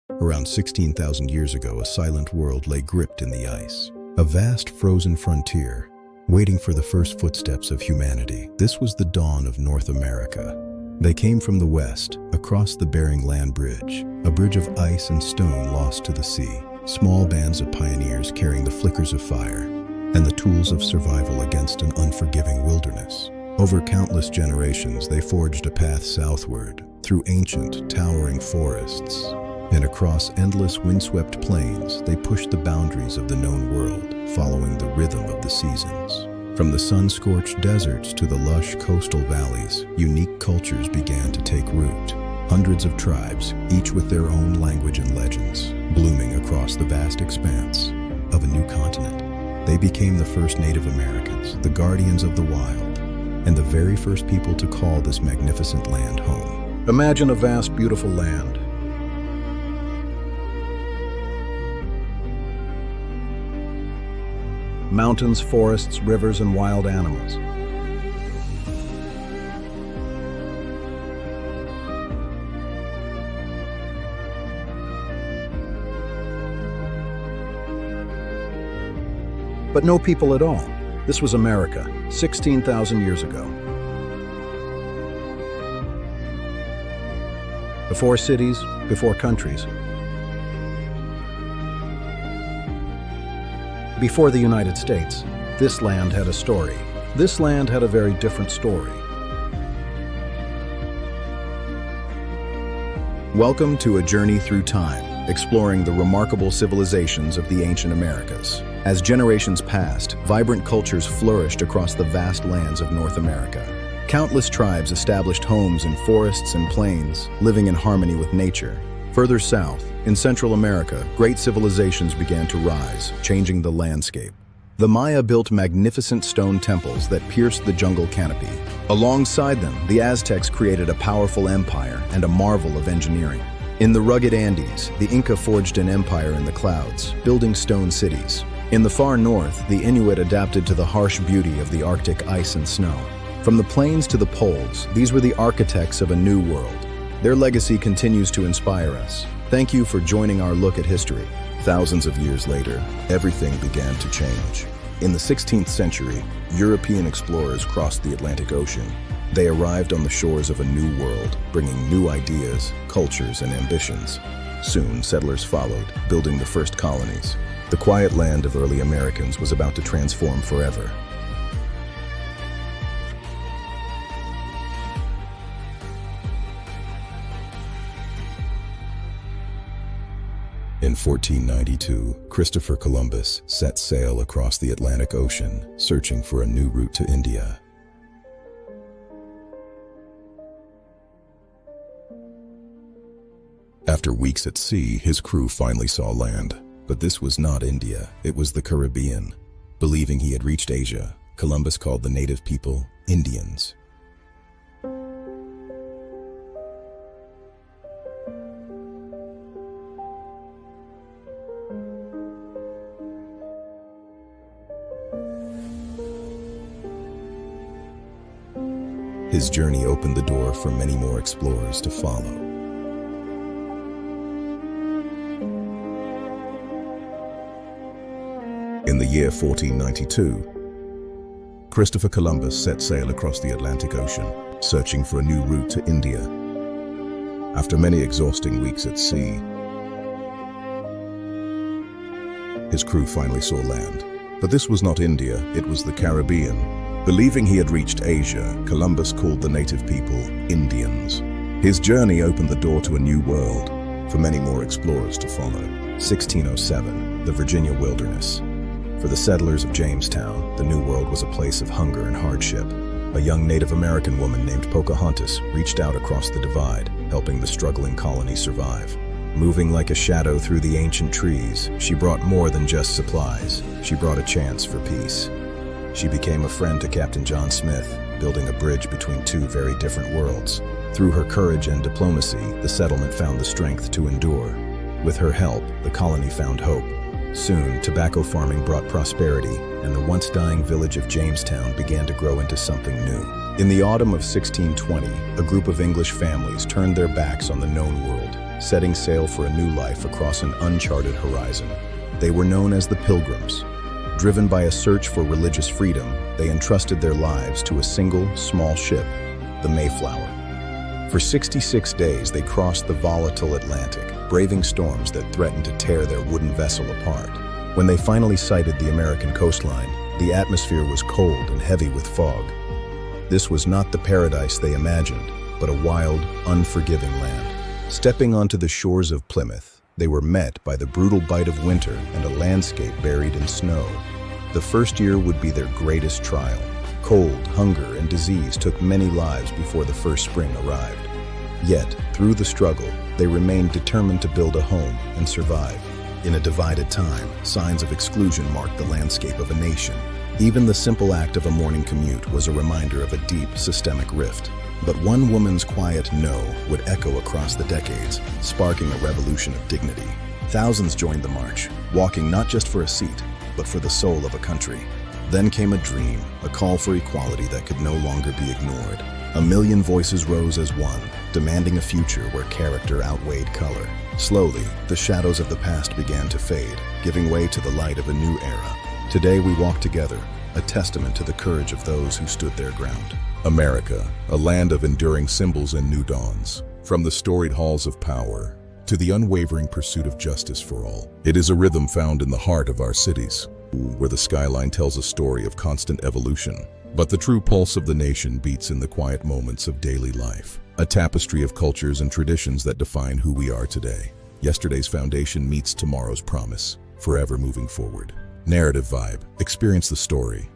Around 16,000 years ago, a silent world lay gripped in the ice. A vast frozen frontier, waiting for the first footsteps of humanity. This was the dawn of North America. They came from the west, across the Bering Land Bridge, a bridge of ice and stone lost to the sea. Small bands of pioneers carrying the flickers of fire and the tools of survival against an unforgiving wilderness. Over countless generations, they forged a path southward, through ancient, towering forests, and across endless windswept plains. They pushed the boundaries of the known world, following the rhythm of the seasons. From the sun-scorched deserts to the lush coastal valleys, unique cultures began to take root. Hundreds of tribes, each with their own language and legends, blooming across the vast expanse of a new continent. They became the first Native Americans, the guardians of the wild, and the very first people to call this magnificent land home. Imagine a vast, beautiful land. Mountains, forests, rivers, and wild animals. But no people at all. This was America, 16,000 years ago. Before cities, before countries. Before the United States, this land had a story. This land had a very different story. Welcome to a journey through time, exploring the remarkable civilizations of the ancient Americas. As generations passed, vibrant cultures flourished across the vast lands of North America. Countless tribes established homes in forests and plains, living in harmony with nature. Further south, in Central America, great civilizations began to rise, changing the landscape. The Maya built magnificent stone temples that pierced the jungle canopy. Alongside them, the Aztecs created a powerful empire and a marvel of engineering. In the rugged Andes, the Inca forged an empire in the clouds, building stone cities. In the far north, the Inuit adapted to the harsh beauty of the Arctic ice and snow. From the plains to the poles, these were the architects of a new world. Their legacy continues to inspire us. Thank you for joining our look at history. Thousands of years later, everything began to change. In the 16th century, European explorers crossed the Atlantic Ocean. They arrived on the shores of a new world, bringing new ideas, cultures, and ambitions. Soon, settlers followed, building the first colonies. The quiet land of early Americans was about to transform forever. In 1492, Christopher Columbus set sail across the Atlantic Ocean, searching for a new route to India. After weeks at sea, his crew finally saw land. But this was not India, it was the Caribbean. Believing he had reached Asia, Columbus called the native people Indians. His journey opened the door for many more explorers to follow. In the year 1492, Christopher Columbus set sail across the Atlantic Ocean, searching for a new route to India. After many exhausting weeks at sea, his crew finally saw land. But this was not India, it was the Caribbean. Believing he had reached Asia, Columbus called the native people Indians. His journey opened the door to a new world, for many more explorers to follow. 1607, the Virginia wilderness. For the settlers of Jamestown, the New World was a place of hunger and hardship. A young Native American woman named Pocahontas reached out across the divide, helping the struggling colony survive. Moving like a shadow through the ancient trees, she brought more than just supplies. She brought a chance for peace. She became a friend to Captain John Smith, building a bridge between two very different worlds. Through her courage and diplomacy, the settlement found the strength to endure. With her help, the colony found hope. Soon, tobacco farming brought prosperity, and the once-dying village of Jamestown began to grow into something new. In the autumn of 1620, a group of English families turned their backs on the known world. setting sail for a new life across an uncharted horizon. They were known as the Pilgrims. Driven by a search for religious freedom, they entrusted their lives to a single, small ship, the Mayflower. For 66 days, they crossed the volatile Atlantic, braving storms that threatened to tear their wooden vessel apart. When they finally sighted the American coastline, the atmosphere was cold and heavy with fog. This was not the paradise they imagined, but a wild, unforgiving land. Stepping onto the shores of Plymouth, they were met by the brutal bite of winter and a landscape buried in snow. The first year would be their greatest trial. Cold, hunger, and disease took many lives before the first spring arrived. Yet, through the struggle, they remained determined to build a home and survive. In a divided time, signs of exclusion marked the landscape of a nation. Even the simple act of a morning commute was a reminder of a deep, systemic rift. But one woman's quiet no would echo across the decades, sparking a revolution of dignity. Thousands joined the march, walking not just for a seat, but for the soul of a country. Then came a dream, a call for equality that could no longer be ignored. A million voices rose as one, demanding a future where character outweighed color. Slowly, the shadows of the past began to fade, giving way to the light of a new era. Today we walk together, a testament to the courage of those who stood their ground. America, a land of enduring symbols and new dawns. From the storied halls of power to the unwavering pursuit of justice for all, it is a rhythm found in the heart of our cities, where the skyline tells a story of constant evolution. But the true pulse of the nation beats in the quiet moments of daily life, a tapestry of cultures and traditions that define who we are today. Yesterday's foundation meets tomorrow's promise, forever moving forward. Narrative Vibe. Experience the story.